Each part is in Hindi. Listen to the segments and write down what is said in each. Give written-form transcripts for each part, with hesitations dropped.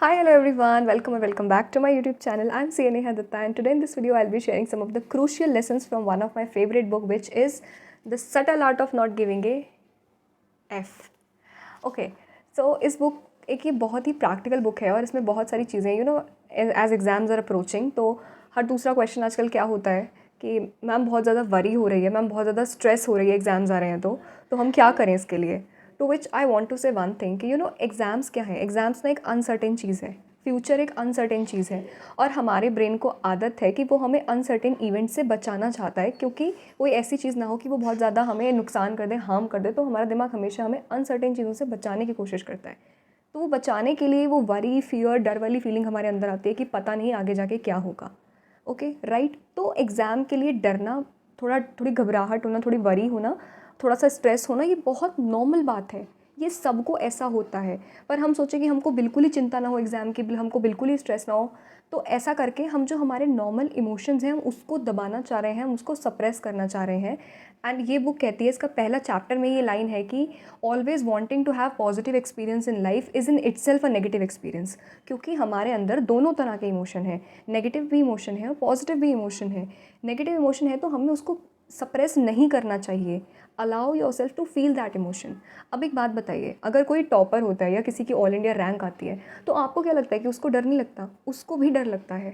Hi, hello everyone. Welcome and welcome back to my YouTube channel. I'm CNA Datta, and today in this video I'll be sharing some of the crucial lessons from one of my favorite book, which is The Subtle Art of Not Giving a F. Okay so इस बुक एक ये बहुत ही प्रैक्टिकल बुक है और इसमें बहुत सारी चीज़ें एज एग्ज़ाम्स आर अप्रोचिंग। तो हर दूसरा क्वेश्चन आजकल क्या होता है कि मैम बहुत ज़्यादा वरी हो रही है, मैम बहुत ज़्यादा स्ट्रेस हो रही है, एग्ज़ाम्स आ रहे हैं तो हम क्या करें इसके लिए। To which I want to say one thing कि एग्ज़ाम्स क्या है। एग्ज़ाम्स ना एक अनसर्टेन चीज़ है, फ्यूचर एक अनसर्टेन चीज़ है और हमारे ब्रेन को आदत है कि वो हमें अनसर्टेन इवेंट से बचाना चाहता है, क्योंकि कोई ऐसी चीज़ ना हो कि वो बहुत ज़्यादा हमें नुकसान कर दे, हार्म कर दे। तो हमारा दिमाग हमेशा हमें अनसर्टेन चीज़ों से बचाने की कोशिश करता है। तो वो बचाने के लिए वो वरी, फियर, डर वाली फीलिंग हमारे अंदर आती है कि पता नहीं आगे जाके क्या होगा। Okay right. तो एग्ज़ाम के लिए डरना, थोड़ी घबराहट होना, थोड़ी वरी होना, थोड़ा सा स्ट्रेस होना, ये बहुत नॉर्मल बात है। ये सबको ऐसा होता है। पर हम सोचें कि हमको बिल्कुल ही चिंता ना हो एग्ज़ाम की, हमको बिल्कुल ही स्ट्रेस ना हो। तो ऐसा करके हम जो हमारे नॉर्मल इमोशंस हैं हम उसको दबाना चाह रहे हैं, हम उसको सप्रेस करना चाह रहे हैं। एंड ये बुक कहती है, इसका पहला चैप्टर में ये लाइन है कि always wanting to have positive experience in life is in itself a negative experience. क्योंकि हमारे अंदर दोनों तरह के इमोशन हैं, नेगेटिव भी इमोशन है और पॉजिटिव भी इमोशन है। नेगेटिव इमोशन है तो हमें उसको सप्रेस नहीं करना चाहिए। Allow yourself to feel that emotion. अब एक बात बताइए, अगर कोई टॉपर होता है या किसी की ऑल इंडिया रैंक आती है तो आपको क्या लगता है कि उसको डर नहीं लगता? उसको भी डर लगता है।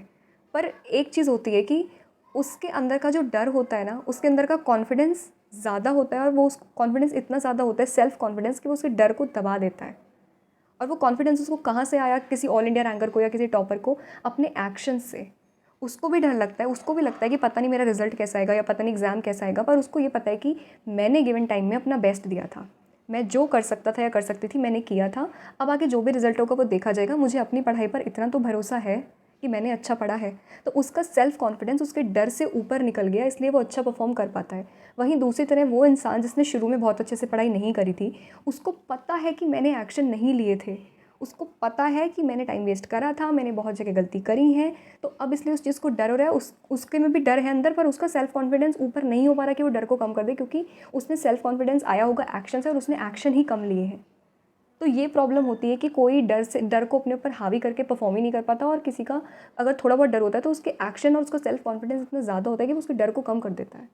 पर एक चीज़ होती है कि उसके अंदर का जो डर होता है ना, उसके अंदर का कॉन्फिडेंस ज़्यादा होता है और वो उस कॉन्फिडेंस इतना ज़्यादा होता है, सेल्फ कॉन्फिडेंस, कि वो उसके डर को दबा देता है। और वो कॉन्फिडेंस उसको कहाँ से आया? किसी ऑल इंडिया रैंकर को या किसी टॉपर को अपने एक्शन से। उसको भी डर लगता है, उसको भी लगता है कि पता नहीं मेरा रिजल्ट कैसा आएगा या पता नहीं एग्ज़ाम कैसा आएगा, पर उसको ये पता है कि मैंने गिवन टाइम में अपना बेस्ट दिया था, मैं जो कर सकता था या कर सकती थी मैंने किया था। अब आगे जो भी रिजल्ट होगा वो देखा जाएगा। मुझे अपनी पढ़ाई पर इतना तो भरोसा है कि मैंने अच्छा पढ़ा है। तो उसका सेल्फ कॉन्फिडेंस उसके डर से ऊपर निकल गया, इसलिए वो अच्छा परफॉर्म कर पाता है। वहीं दूसरी तरह वो इंसान जिसने शुरू में बहुत अच्छे से पढ़ाई नहीं करी थी, उसको पता है कि मैंने एक्शन नहीं लिए थे, उसको पता है कि मैंने टाइम वेस्ट करा था, मैंने बहुत जगह गलती करी है। तो अब इसलिए उस चीज़ को डर हो रहा है, उसके में भी डर है अंदर, पर उसका सेल्फ कॉन्फिडेंस ऊपर नहीं हो पा रहा कि वो डर को कम कर दे, क्योंकि उसने सेल्फ कॉन्फिडेंस आया होगा एक्शन से और उसने एक्शन ही कम लिए हैं। तो ये प्रॉब्लम होती है कि कोई डर को अपने ऊपर हावी करके परफॉर्म ही नहीं कर पाता, और किसी का अगर थोड़ा बहुत डर होता है तो उसके एक्शन और उसका सेल्फ कॉन्फिडेंस इतना ज़्यादा होता है कि वो उसके डर को कम कर देता है।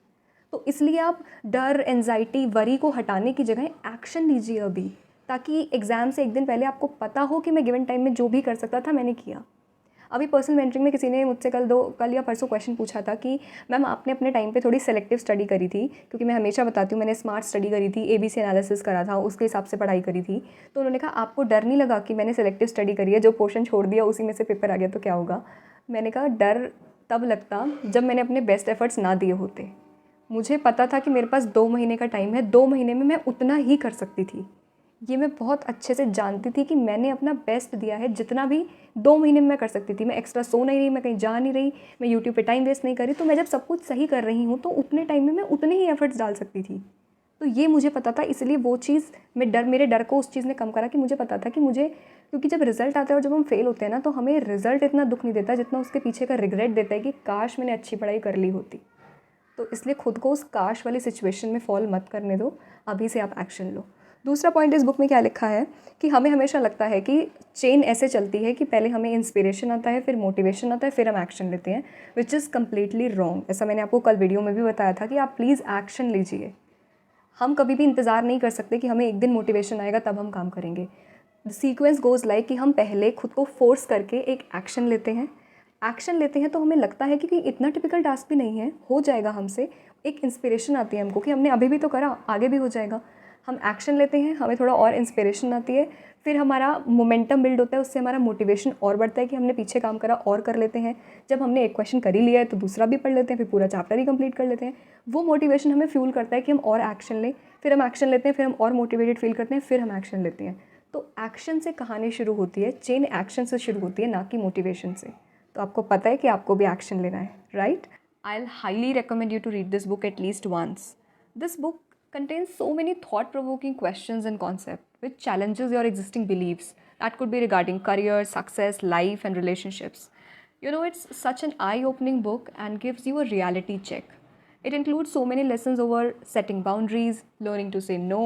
तो इसलिए आप डर, एंजाइटी, वरी को हटाने की जगह एक्शन लीजिए अभी, ताकि एग्ज़ाम से एक दिन पहले आपको पता हो कि मैं गिवन टाइम में जो भी कर सकता था मैंने किया। अभी पर्सनल मेंटरिंग में किसी ने मुझसे कल या परसों क्वेश्चन पूछा था कि मैम आपने अपने टाइम पे थोड़ी सेलेक्टिव स्टडी करी थी, क्योंकि मैं हमेशा बताती हूँ मैंने स्मार्ट स्टडी करी थी, ABC एनालिसिस करा था, उसके हिसाब से पढ़ाई करी थी। तो उन्होंने कहा आपको डर नहीं लगा कि मैंने सेलेक्टिव स्टडी करी है, जो पोर्शन छोड़ दिया उसी में से पेपर आ गया तो क्या होगा? मैंने कहा डर तब लगता जब मैंने अपने बेस्ट एफर्ट्स ना दिए होते। मुझे पता था कि मेरे पास 2 महीने का टाइम है, 2 महीने में मैं उतना ही कर सकती थी। ये मैं बहुत अच्छे से जानती थी कि मैंने अपना बेस्ट दिया है, जितना भी 2 महीने में मैं कर सकती थी। मैं एक्स्ट्रा सो नहीं रही, मैं कहीं जा नहीं रही, मैं यूट्यूब पे टाइम वेस्ट नहीं कर रही। तो मैं जब सब कुछ सही कर रही हूँ तो उतने टाइम में मैं उतने ही एफर्ट्स डाल सकती थी। तो ये मुझे पता था, इसलिए वो चीज़ मेरे डर को उस चीज़ ने कम करा कि मुझे पता था कि मुझे, क्योंकि जब रिज़ल्ट आता है और जब हम फेल होते हैं ना, तो हमें रिज़ल्ट इतना दुःख नहीं देता जितना उसके पीछे का रिग्रेट देता है कि काश मैंने अच्छी पढ़ाई कर ली होती। तो इसलिए खुद को उस काश वाली सिचुएशन में फॉल मत करने दो, अभी से आप एक्शन लो। दूसरा पॉइंट इस बुक में क्या लिखा है कि हमें हमेशा लगता है कि चेन ऐसे चलती है कि पहले हमें इंस्पिरेशन आता है, फिर मोटिवेशन आता है, फिर हम एक्शन लेते हैं, विच इज़ कम्प्लीटली रॉन्ग। ऐसा मैंने आपको कल वीडियो में भी बताया था कि आप प्लीज़ एक्शन लीजिए। हम कभी भी इंतज़ार नहीं कर सकते कि हमें एक दिन मोटिवेशन आएगा तब हम काम करेंगे। द सीक्वेंस गोज़ लाइक कि हम पहले खुद को फोर्स करके एक एक्शन लेते हैं। एक्शन लेते हैं तो हमें लगता है कि इतना टिपिकल टास्क भी नहीं है, हो जाएगा हमसे। एक इंस्पिरेशन आती है हमको कि हमने अभी भी तो करा, आगे भी हो जाएगा। हम एक्शन लेते हैं, हमें थोड़ा और इंस्पिरेशन आती है, फिर हमारा मोमेंटम बिल्ड होता है, उससे हमारा मोटिवेशन और बढ़ता है कि हमने पीछे काम करा और कर लेते हैं। जब हमने एक क्वेश्चन कर ही लिया है तो दूसरा भी पढ़ लेते हैं, फिर पूरा चैप्टर ही कंप्लीट कर लेते हैं। वो मोटिवेशन हमें फ्यूल करता है कि हम और एक्शन लें, फिर हम एक्शन लेते हैं, फिर हम और मोटिवेटेड फील करते हैं, फिर हम एक्शन लेते हैं। तो एक्शन से कहानी शुरू होती है, चेन एक्शन से शुरू होती है, ना कि मोटिवेशन से। तो आपको पता है कि आपको भी एक्शन लेना है, right? I'll highly recommend you to read this book at least once. This book contains so many thought-provoking questions and concepts which challenges your existing beliefs. That could be regarding career, success, life, and relationships. It's such an eye-opening book and gives you a reality check. It includes so many lessons over setting boundaries, learning to say no,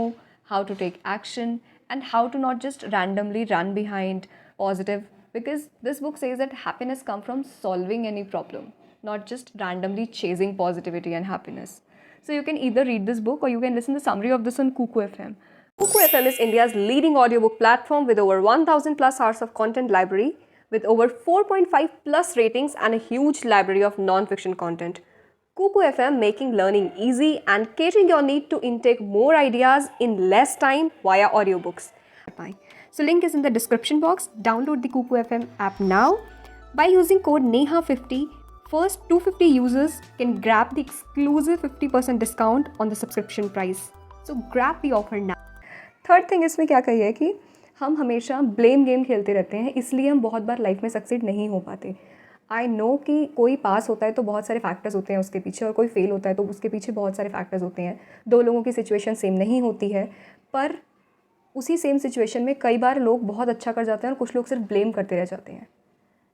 how to take action, and how to not just randomly run behind positive because this book says that happiness comes from solving any problem, not just randomly chasing positivity and happiness. So you can either read this book or you can listen to the summary of this on Kuku FM. Kuku FM is India's leading audiobook platform with over 1000 plus hours of content library, with over 4.5 plus ratings and a huge library of non-fiction content. Kuku FM making learning easy and catering your need to intake more ideas in less time via audiobooks. So link is in the description box. Download the Kuku FM app now. By using code NEHA50, first 250 users can grab the exclusive 50% discount on the subscription price. So grab the offer now. Third thing इसमें क्या कही है कि हम हमेशा ब्लेम गेम खेलते रहते हैं, इसलिए हम बहुत बार लाइफ में सक्सीड नहीं हो पाते. आई नो कि कोई पास होता है तो बहुत सारे फैक्टर्स होते हैं उसके पीछे, और कोई फेल होता है तो उसके पीछे बहुत सारे फैक्टर्स होते हैं. दो लोगों की सिचुएशन सेम नहीं होती है, पर उसी सेम सिचुएशन में कई बार लोग बहुत अच्छा कर जाते हैं और कुछ लोग सिर्फ ब्लेम करते रह जाते हैं.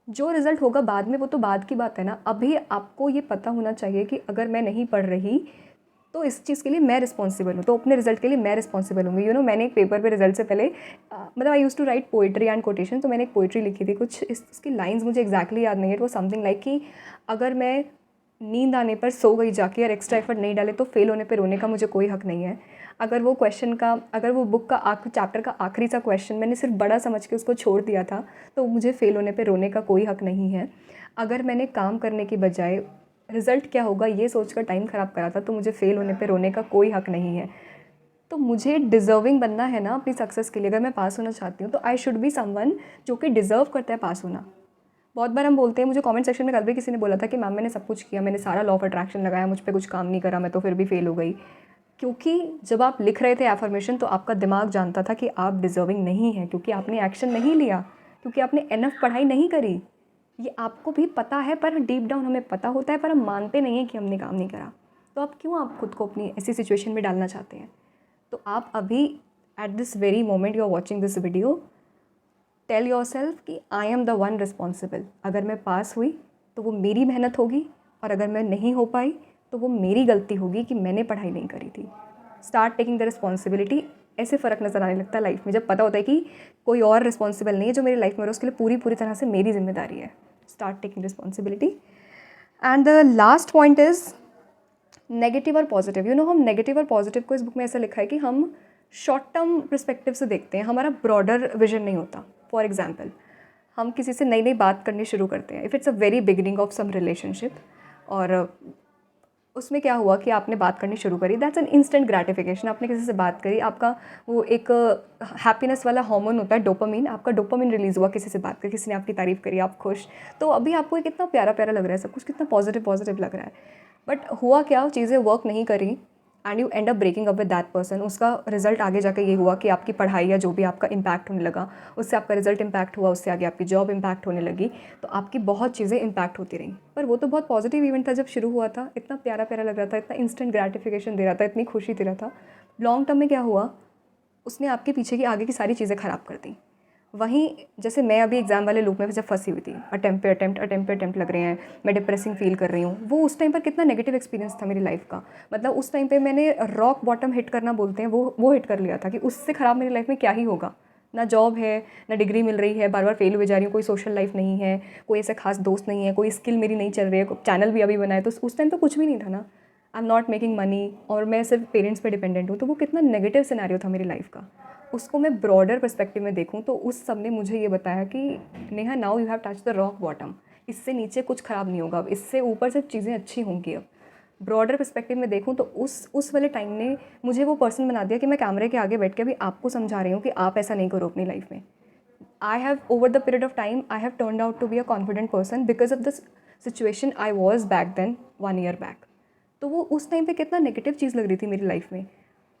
जो रिज़ल्ट होगा बाद में वो तो बाद की बात है ना. अभी आपको ये पता होना चाहिए कि अगर मैं नहीं पढ़ रही तो इस चीज़ के लिए मैं रिस्पॉन्सिबल हूँ, तो अपने रिजल्ट के लिए मैं रिस्पॉन्सिबल हूँगी. मैंने एक पेपर पे रिजल्ट से पहले मतलब I used to write poetry and quotation, तो मैंने एक पोइट्री लिखी थी. कुछ इसकी लाइंस मुझे एग्जैक्टली याद नहीं है. वो समथिंग लाइक कि अगर मैं नींद आने पर सो गई जाके और एक्स्ट्रा एफर्ट नहीं डाले तो फेल होने पर रोने का मुझे कोई हक नहीं है. अगर वो बुक का चैप्टर का आखिरी सा क्वेश्चन मैंने सिर्फ बड़ा समझ के उसको छोड़ दिया था तो मुझे फेल होने पे रोने का कोई हक नहीं है. अगर मैंने काम करने की बजाय रिज़ल्ट क्या होगा ये सोचकर टाइम ख़राब करा था तो मुझे फेल होने पे रोने का कोई हक नहीं है. तो मुझे डिज़र्विंग बनना है ना अपनी सक्सेस के लिए. अगर मैं पास होना चाहती हूँ तो आई शुड बी समवन जो कि डिज़र्व करता है पास होना. बहुत बार हम बोलते हैं, मुझे कमेंट सेक्शन में कल भी किसी ने बोला था कि मैम मैंने सब कुछ किया, मैंने सारा लॉ ऑफ अट्रैक्शन लगाया, मुझ पर कुछ काम नहीं करा, मैं तो फिर भी फेल हो गई. क्योंकि जब आप लिख रहे थे एफर्मेशन तो आपका दिमाग जानता था कि आप डिज़र्विंग नहीं हैं, क्योंकि आपने एक्शन नहीं लिया, क्योंकि आपने इनफ पढ़ाई नहीं करी. ये आपको भी पता है, पर डीप डाउन हमें पता होता है, पर हम मानते नहीं हैं कि हमने काम नहीं करा. तो आप खुद को अपनी ऐसी सिचुएशन में डालना चाहते हैं. तो आप अभी at this very moment you are watching this video, tell yourself कि I am the one responsible. अगर मैं पास हुई तो वो मेरी मेहनत होगी, और अगर मैं नहीं हो पाई तो वो मेरी गलती होगी कि मैंने पढ़ाई नहीं करी थी. Start taking the responsibility. ऐसे फ़र्क नज़र आने लगता है लाइफ में जब पता होता है कि कोई और रिस्पॉन्सिबल नहीं है जो मेरी लाइफ में हो, उसके लिए पूरी तरह से मेरी जिम्मेदारी है. Start taking responsibility. And the last point is negative और पॉजिटिव. हम नेगेटिव और पॉजिटिव को इस बुक में ऐसा लिखा है कि हम शॉर्ट टर्म पर्सपेक्टिव से देखते हैं, हमारा ब्रॉडर विजन नहीं होता. फॉर एग्जाम्पल, हम किसी से नई बात करनी शुरू करते हैं. If it's a very beginning of some relationship, और उसमें क्या हुआ कि आपने बात करनी शुरू करी, दैट्स एन इंस्टेंट ग्रेटिफिकेशन. आपने किसी से बात करी, आपका वो एक हैप्पीनेस वाला हार्मोन होता है डोपामिन, आपका डोपामिन रिलीज़ हुआ किसी से बात करी, किसी ने आपकी तारीफ़ करी, आप खुश. तो अभी आपको कितना प्यारा लग रहा है, सब कुछ कितना पॉजिटिव लग रहा है. बट हुआ क्या, चीज़ें वर्क नहीं करी and you end up breaking up with that person. उसका रिजल्ट आगे जाके ये हुआ कि आपकी पढ़ाई या जो भी आपका इम्पैक्ट होने लगा, उससे आपका रिजल्ट इम्पैक्ट हुआ, उससे आगे आपकी जॉब इम्पैक्ट होने लगी, तो आपकी बहुत चीज़ें इम्पैक्ट होती रहीं. पर वो तो बहुत पॉजिटिव इवेंट था जब शुरू हुआ था, इतना प्यारा लग रहा था, इतना इंस्टेंट ग्रेटिफिकेशन दे रहा था, इतनी खुशी दे रहा था. लॉन्ग टर्म में क्या हुआ, उसने आपके पीछे की आगे की सारी चीज़ें ख़राब कर दी. वहीं जैसे मैं अभी एग्ज़ाम वाले लूप में जब फंसी हुई थी, अटेम्प्ट लग रहे हैं, मैं डिप्रेसिंग फील कर रही हूँ, वो उस टाइम पर कितना नेगेटिव एक्सपीरियंस था मेरी लाइफ का. मतलब उस टाइम पे मैंने रॉक बॉटम हिट करना बोलते हैं, वो हिट कर लिया था कि उससे ख़राब मेरी लाइफ में क्या ही होगा. ना जॉब है, ना डिग्री मिल रही है, बार बार फेल हुए जा रही हूँ, कोई सोशल लाइफ नहीं है, कोई ऐसा खास दोस्त नहीं है, कोई स्किल मेरी नहीं चल रही है, चैनल भी अभी बनाए. तो उस टाइम तो कुछ भी नहीं था ना. I am not making money और मैं सिर्फ पेरेंट्स पे डिपेंडेंट हूँ. तो वो कितना नेगेटिव सिनेरियो था मेरी लाइफ का. उसको मैं ब्रॉडर पर्सपेक्टिव में देखूँ तो उस सब ने मुझे ये बताया कि Neha, now you have touch the rock bottom. इससे नीचे कुछ ख़राब नहीं होगा, इससे ऊपर से चीज़ें अच्छी होंगी. अब ब्रॉडर पर्सपेक्टिव में देखूँ तो उस वाले टाइम ने मुझे वो पर्सन बना दिया कि मैं कैमरे के आगे बैठ के अभी आपको समझा रही हूँ कि आप ऐसा नहीं करो अपनी लाइफ में. I have over the period of time I have turned out to be a confident person because of this situation I was back then 1 year back. तो वो उस टाइम पे कितना नेगेटिव चीज़ लग रही थी मेरी लाइफ में,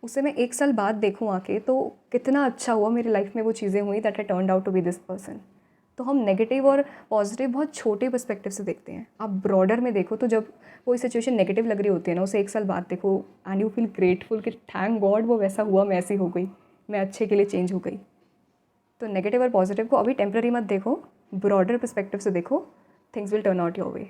उससे मैं 1 साल बाद देखूँ आके तो कितना अच्छा हुआ मेरी लाइफ में वो चीज़ें हुई that I turned out to be this person. तो हम नेगेटिव और पॉजिटिव बहुत छोटे पर्सपेक्टिव से देखते हैं. आप ब्रॉडर में देखो तो जब कोई सिचुएशन नेगेटिव लग रही होती है ना, उसे 1 साल बाद देखो एंड यू फील ग्रेटफुल कि थैंक गॉड वो वैसा हुआ, मैं ऐसी हो गई, मैं अच्छे के लिए चेंज हो गई. तो नेगेटिव और पॉजिटिव को अभी टेम्पररी मत देखो, ब्रॉडर पर्सपेक्टिव से देखो, things will turn out your way.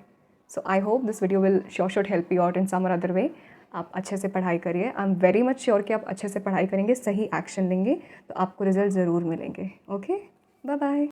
So I hope this video will sure help you out in some or other way. आप अच्छे से पढ़ाई करिए. I am very much sure कि आप अच्छे से पढ़ाई करेंगे, सही एक्शन लेंगे तो आपको रिजल्ट ज़रूर मिलेंगे. Okay, bye bye.